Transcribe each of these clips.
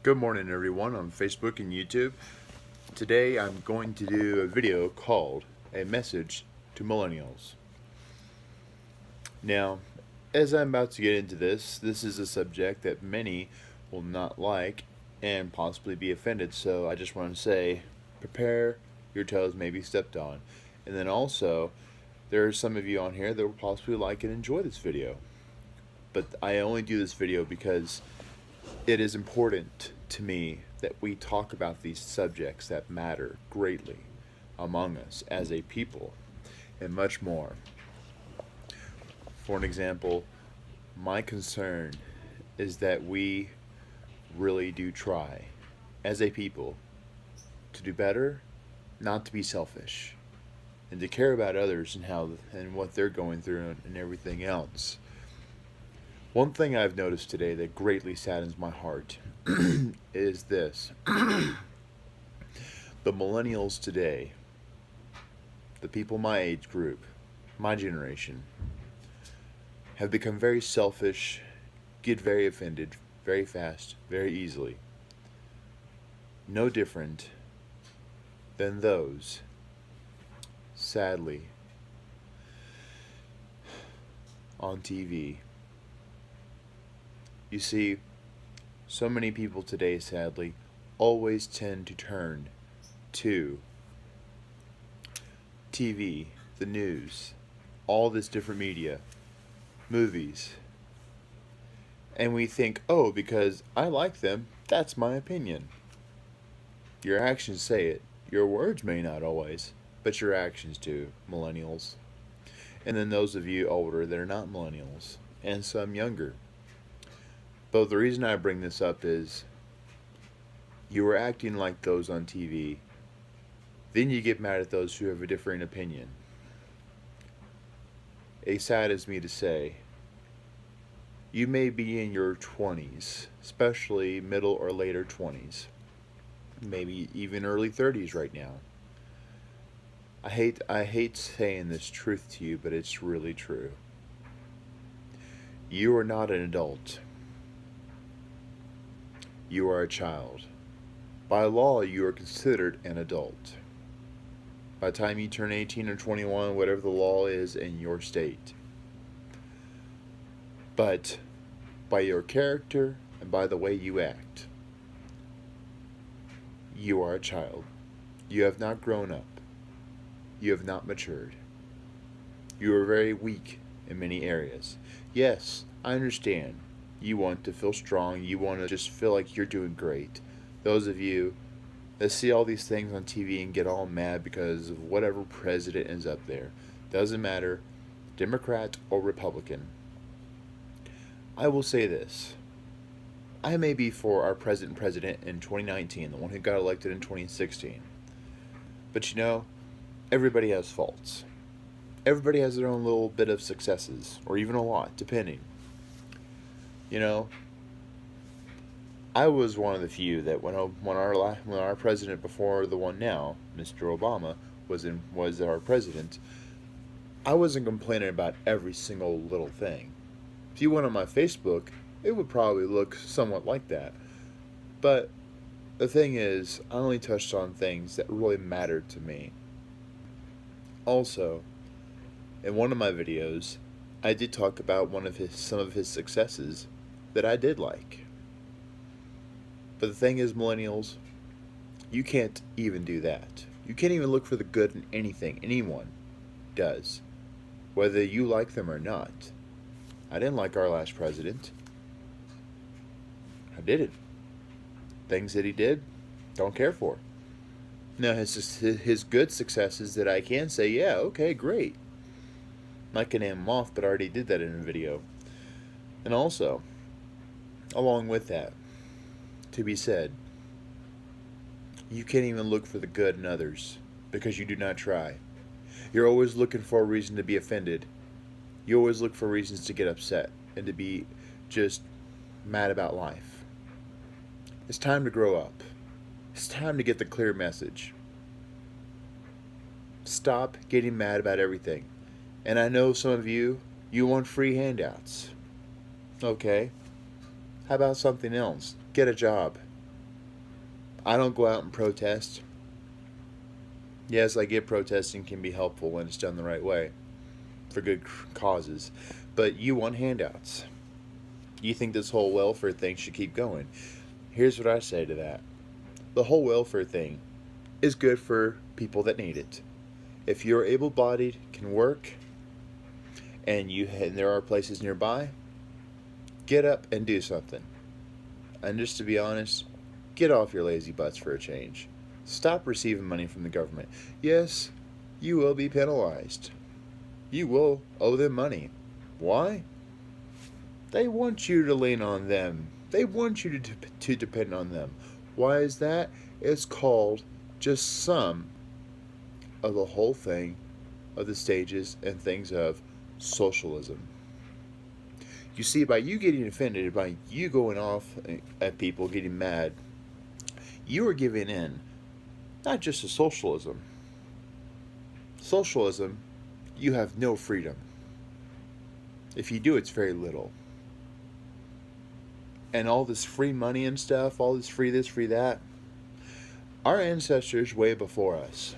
Good morning, everyone, on Facebook and YouTube. Today I'm going to do a video called A Message to Millennials. Now, as I'm about to get into this is a subject that many will not like and possibly be offended, so I just want to say, prepare your toes may be stepped on. And then also, there are some of you on here that will possibly like and enjoy this video. But I only do this video because it is important to me that we talk about these subjects that matter greatly among us as a people and much more. For an example, my concern is that we really do try as a people to do better, not to be selfish, and to care about others and how and what they're going through and everything else. One thing I've noticed today that greatly saddens my heart is this. The millennials today, the people my age group, my generation, have become very selfish, get very offended very fast, very easily. No different than those, sadly, on TV. You see, so many people today, sadly, always tend to turn to TV, the news, all this different media, movies, and we think, oh, because I like them, that's my opinion. Your actions say it. Your words may not always, but your actions do, millennials. And then those of you older that are not millennials, and some younger. But the reason I bring this up is you are acting like those on TV. Then you get mad at those who have a differing opinion. It saddens me to say, you may be in your 20s, especially middle or later 20s, maybe even early 30s right now. I hate saying this truth to you, but it's really true. You are not an adult. You are a child. By law, you are considered an adult. By the time you turn 18 or 21, whatever the law is in your state. But by your character and by the way you act, you are a child. You have not grown up. You have not matured. You are very weak in many areas. Yes, I understand. You want to feel strong. You want to just feel like you're doing great. Those of you that see all these things on TV and get all mad because of whatever president ends up there. Doesn't matter, Democrat or Republican. I will say this. I may be for our president in 2019, the one who got elected in 2016. But you know, everybody has faults. Everybody has their own little bit of successes, or even a lot, depending. You know, I was one of the few that when our president before the one now, Mr. Obama, was our president, I wasn't complaining about every single little thing. If you went on my Facebook, it would probably look somewhat like that. But the thing is, I only touched on things that really mattered to me. Also, in one of my videos, I did talk about some of his successes that I did like. But the thing is, millennials, you can't even do that. You can't even look for the good in anything anyone does, whether you like them or not. I didn't like our last president. I didn't. Things that he did, don't care for. Now, his good successes that I can say, yeah, okay, great. I can name them off, but I already did that in a video. And also, along with that, to be said, you can't even look for the good in others because you do not try. You're always looking for a reason to be offended. You always look for reasons to get upset and to be just mad about life. It's time to grow up. It's time to get the clear message. Stop getting mad about everything. And I know some of you want free handouts. Okay. How about something else? Get a job. I don't go out and protest. Yes, I get protesting can be helpful when it's done the right way for good causes. But you want handouts. You think this whole welfare thing should keep going. Here's what I say to that. The whole welfare thing is good for people that need it. If you're able-bodied, can work, and there are places nearby, get up and do something. And just to be honest, get off your lazy butts for a change. Stop receiving money from the government. Yes, you will be penalized. You will owe them money. Why? They want you to lean on them. They want you to depend on them. Why is that? It's called just some of the whole thing of the stages and things of socialism. You see, by you getting offended, by you going off at people, getting mad, you are giving in, not just to socialism. Socialism, you have no freedom. If you do, it's very little. And all this free money and stuff, all this free this, free that, our ancestors way before us,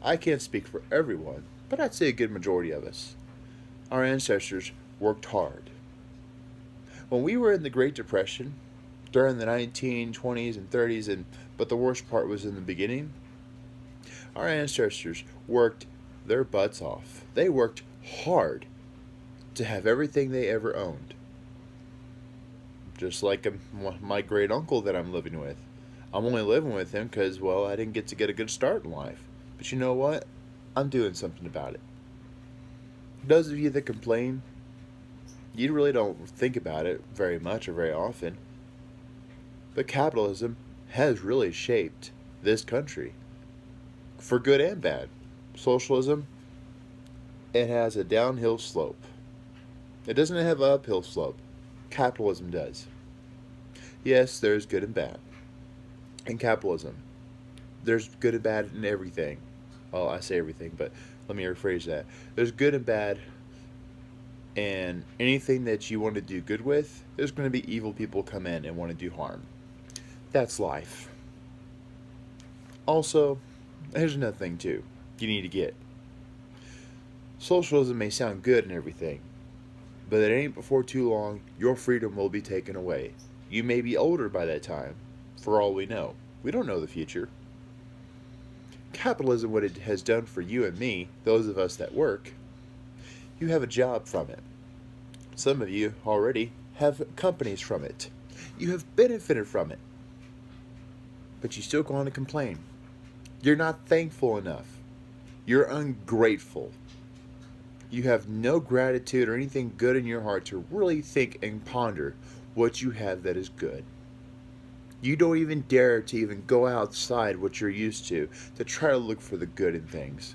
I can't speak for everyone, but I'd say a good majority of us, our ancestors worked hard. When we were in the Great Depression, during the 1920s and 30s, but the worst part was in the beginning, our ancestors worked their butts off. They worked hard to have everything they ever owned. Just like my great uncle that I'm living with. I'm only living with him because, well, I didn't get a good start in life. But you know what? I'm doing something about it. Those of you that complain, you really don't think about it very much or very often. But capitalism has really shaped this country for good and bad. Socialism, it has a downhill slope. It doesn't have an uphill slope. Capitalism does. Yes, there's good and bad in capitalism. There's good and bad in everything. Well, I say everything, but let me rephrase that. There's good and bad, and anything that you want to do good with, there's going to be evil people come in and want to do harm. That's life. Also, here's another thing too you need to get. Socialism may sound good and everything, but it ain't before too long your freedom will be taken away. You may be older by that time, for all we know. We don't know the future. Capitalism, what it has done for you and me, those of us that work, you have a job from it. Some of you already have companies from it. You have benefited from it. But you still go on to complain. You're not thankful enough. You're ungrateful. You have no gratitude or anything good in your heart to really think and ponder what you have that is good. You don't even dare to even go outside what you're used to try to look for the good in things.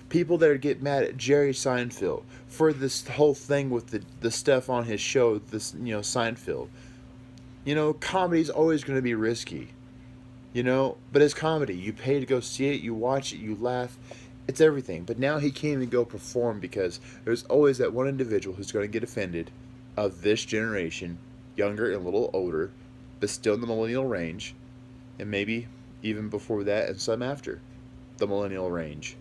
People that get mad at Jerry Seinfeld for this whole thing with the stuff on his show, this, Seinfeld. Comedy's always going to be risky. But it's comedy. You pay to go see it, you watch it, you laugh. It's everything. But now he can't even go perform because there's always that one individual who's going to get offended of this generation, younger and a little older, but still in the millennial range, and maybe even before that and some after the millennial range.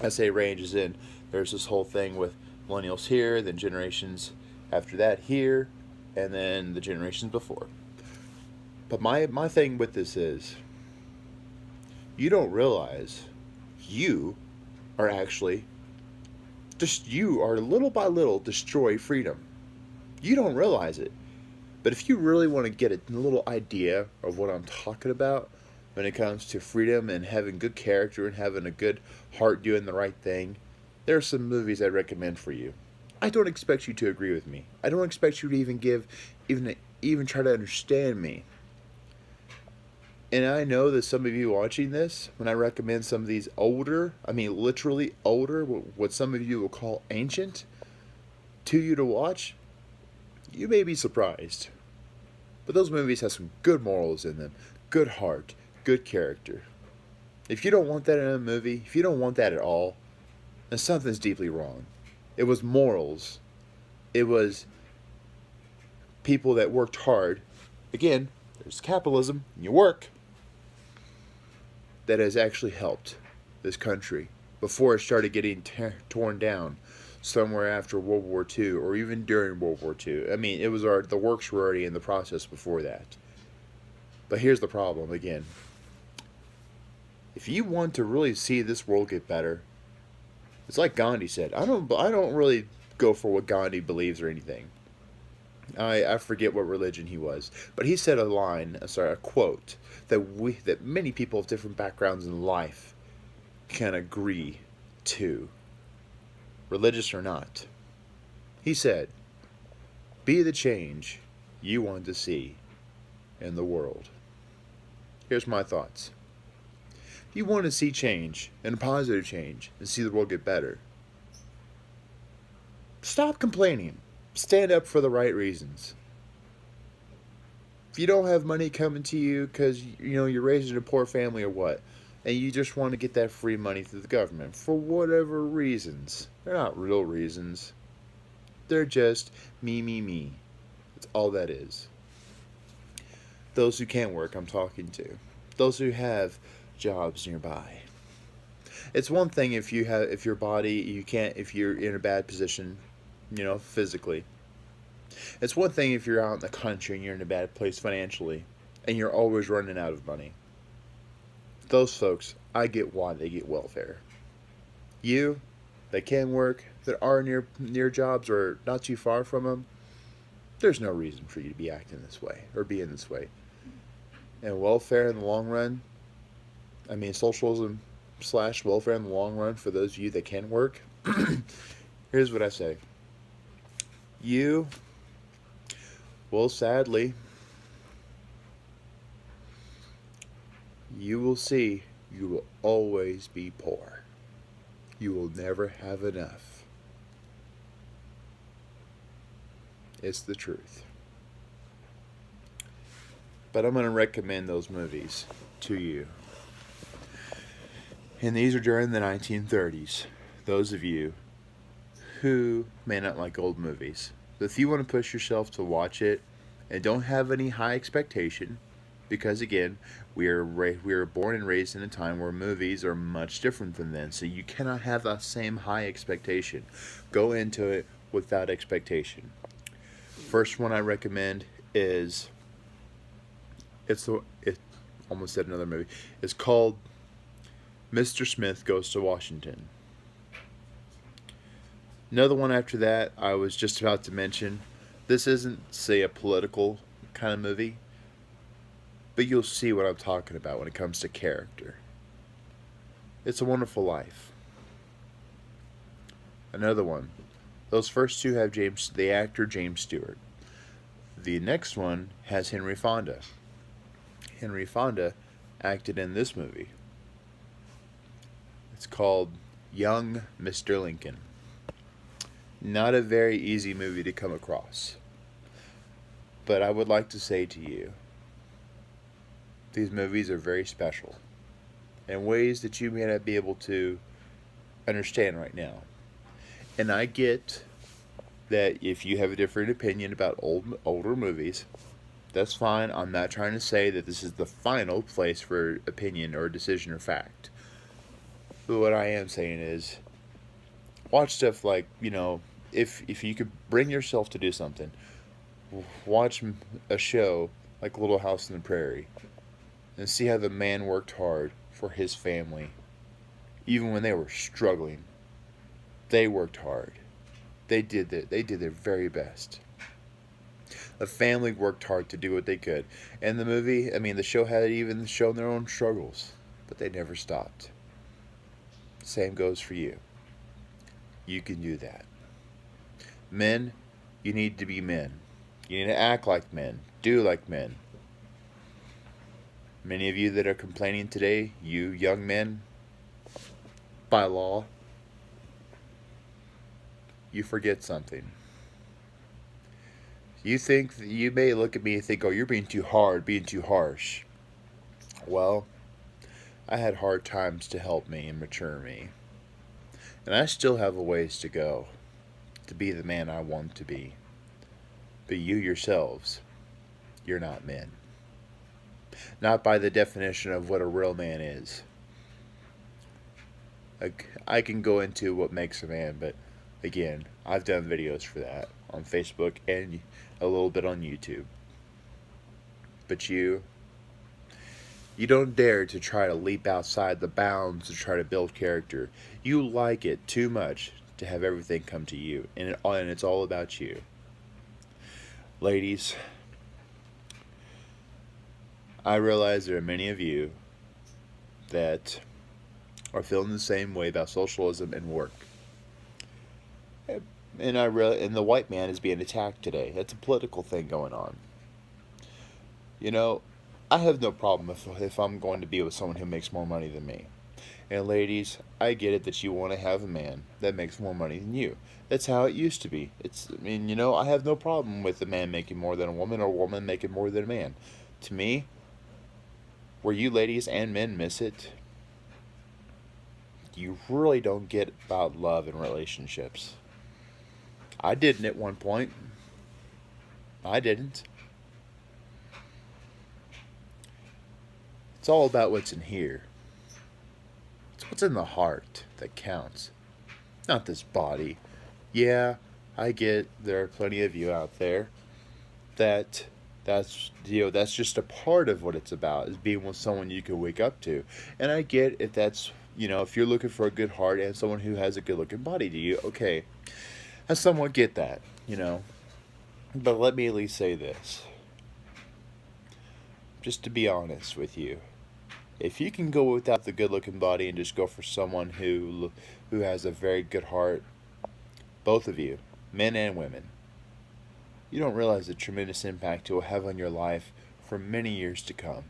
I say range as in there's this whole thing with millennials here, then generations after that here, and then the generations before. But my thing with this is, you don't realize you are actually you are little by little destroy freedom. You don't realize it. But if you really want to get a little idea of what I'm talking about when it comes to freedom and having good character and having a good heart doing the right thing, there are some movies I recommend for you. I don't expect you to agree with me. I don't expect you to even try to understand me. And I know that some of you watching this, when I recommend some of these older, literally older, what some of you will call ancient, to you to watch, you may be surprised. But those movies have some good morals in them, good heart, good character. If you don't want that in a movie, if you don't want that at all, then something's deeply wrong. It was morals. It was people that worked hard. Again, There's capitalism, and you work. That has actually helped this country before it started getting torn down somewhere after World War II or even during World War II. I mean, the works were already in the process before that. But here's the problem again. If you want to really see this world get better, it's like Gandhi said. I don't really go for what Gandhi believes or anything. I forget what religion he was, but he said a quote that many people of different backgrounds in life can agree to, religious or not. He said, "Be the change you want to see in the world." Here's my thoughts. If you want to see change, and a positive change, and see the world get better, stop complaining. Stand up for the right reasons. If you don't have money coming to you because you're raised in a poor family or what, and you just want to get that free money through the government for whatever reasons, they're not real reasons. They're just me. That's all that is. Those who can't work, I'm talking to. Those who have jobs nearby. It's one thing if you're in a bad position, physically. It's one thing if you're out in the country and you're in a bad place financially and you're always running out of money. Those folks, I get why they get welfare. You, that can work, that are near jobs or not too far from them, there's no reason for you to be acting this way or being this way. And welfare in the long run, socialism / welfare in the long run for those of you that can work, here's what I say. You will sadly, you will see you will always be poor. You will never have enough. It's the truth. But I'm going to recommend those movies to you. And these are during the 1930s. Those of you who may not like old movies. So if you want to push yourself to watch it and don't have any high expectation, because again, we are born and raised in a time where movies are much different than then, so you cannot have that same high expectation. Go into it without expectation. First one I recommend is almost said another movie. It's called Mr. Smith Goes to Washington. Another one after that, I was just about to mention. This isn't, say, a political kind of movie, but you'll see what I'm talking about when it comes to character. It's a Wonderful Life. Another one. Those first two have the actor James Stewart. The next one has Henry Fonda. Henry Fonda acted in this movie. It's called Young Mr. Lincoln. Not a very easy movie to come across. But I would like to say to you, these movies are very special in ways that you may not be able to understand right now. And I get that if you have a different opinion about older movies, that's fine. I'm not trying to say that this is the final place for opinion or decision or fact. But what I am saying is, watch stuff like, if you could bring yourself to do something, watch a show like Little House on the Prairie and see how the man worked hard for his family. Even when they were struggling, they worked hard. They did their very best. The family worked hard to do what they could. And the show had even shown their own struggles, but they never stopped. Same goes for you. You can do that. Men, you need to be men. You need to act like men. Do like men. Many of you that are complaining today, you young men, by law, you forget something. You may look at me and think, oh, you're being too hard, being too harsh. Well, I had hard times to help me and mature me. And I still have a ways to go to be the man I want to be. But you yourselves, you're not men. not by the definition of what a real man is. I can go into what makes a man, but again, I've done videos for that on Facebook and a little bit on YouTube. But you don't dare to try to leap outside the bounds to try to build character. You like it too much to have everything come to you, and it's all about you. Ladies, I realize there are many of you that are feeling the same way about socialism and work. And the white man is being attacked today. That's a political thing going on. You know, I have no problem if I'm going to be with someone who makes more money than me. And ladies, I get it that you want to have a man that makes more money than you. That's how it used to be. I have no problem with a man making more than a woman or a woman making more than a man. To me, where you ladies and men miss it, you really don't get about love and relationships. I didn't at one point. I didn't. It's all about what's in here. It's what's in the heart that counts, not this body. Yeah, I get there are plenty of you out there that's just a part of what it's about, is being with someone you can wake up to. And I get if that's, if you're looking for a good heart and someone who has a good looking body to you, okay, I somewhat get that, But let me at least say this, just to be honest with you. If you can go without the good-looking body and just go for someone who has a very good heart, both of you, men and women, you don't realize the tremendous impact it will have on your life for many years to come.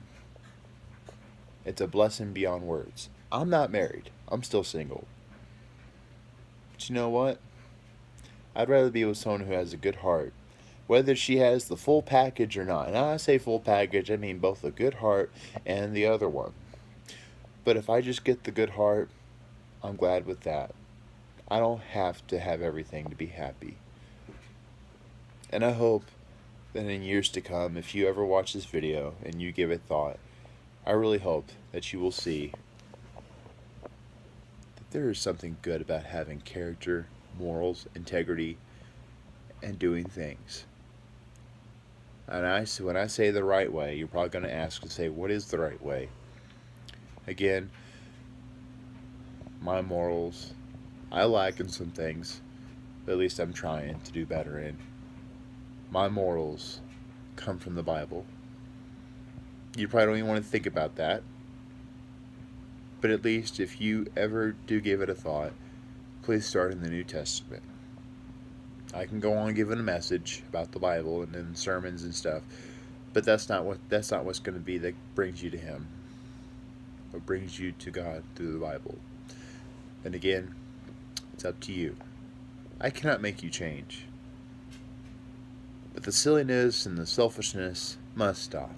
It's a blessing beyond words. I'm not married. I'm still single. But you know what? I'd rather be with someone who has a good heart, whether she has the full package or not. And when I say full package, I mean both the good heart and the other one. But if I just get the good heart, I'm glad with that. I don't have to have everything to be happy. And I hope that in years to come, if you ever watch this video and you give it thought, I really hope that you will see that there is something good about having character, morals, integrity, and doing things. And when I say the right way, you're probably going to ask and say, what is the right way? Again, my morals, I lack in some things, but at least I'm trying to do better in. My morals come from the Bible. You probably don't even want to think about that. But at least if you ever do give it a thought, please start in the New Testament. I can go on giving a message about the Bible and then sermons and stuff, but that's not what's going to be that brings you to Him, or brings you to God through the Bible. And again, it's up to you. I cannot make you change, but the silliness and the selfishness must stop.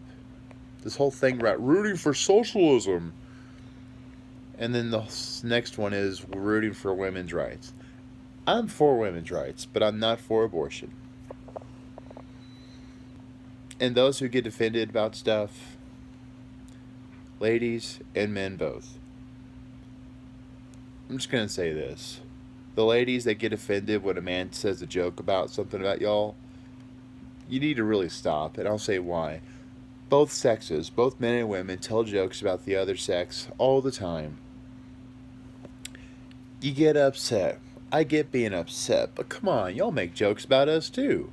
This whole thing about rooting for socialism, and then the next one is rooting for women's rights. I'm for women's rights, but I'm not for abortion. And those who get offended about stuff, ladies and men both, I'm just going to say this. The ladies that get offended when a man says a joke about something about y'all, you need to really stop, and I'll say why. Both sexes, both men and women, tell jokes about the other sex all the time. You get upset. I get being upset, but come on, y'all make jokes about us too.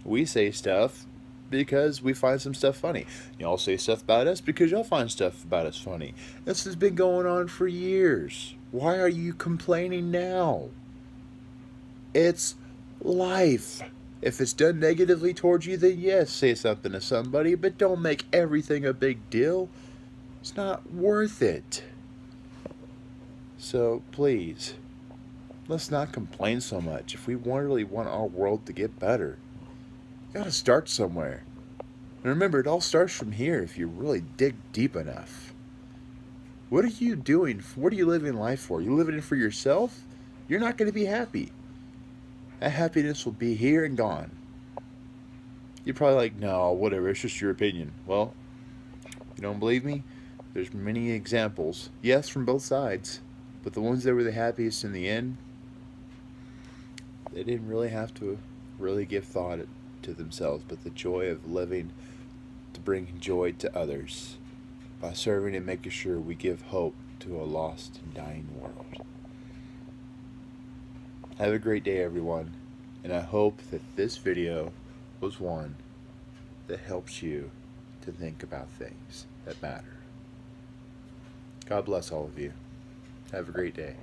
We say stuff because we find some stuff funny. Y'all say stuff about us because y'all find stuff about us funny. This has been going on for years. Why are you complaining now? It's life. If it's done negatively towards you, then yes, say something to somebody, but don't make everything a big deal. It's not worth it. So please, let's not complain so much. If we really want our world to get better, you gotta start somewhere. And remember, it all starts from here if you really dig deep enough. What are you doing? What are you living life for? You living it for yourself? You're not going to be happy. That happiness will be here and gone. You're probably like, no, whatever, it's just your opinion. Well, You don't believe me? There's many examples, yes, from both sides, but the ones that were the happiest in the end, they didn't really have to really give thought to themselves, but the joy of living to bring joy to others by serving and making sure we give hope to a lost and dying world. Have a great day, everyone, and I hope that this video was one that helps you to think about things that matter. God bless all of you. Have a great day.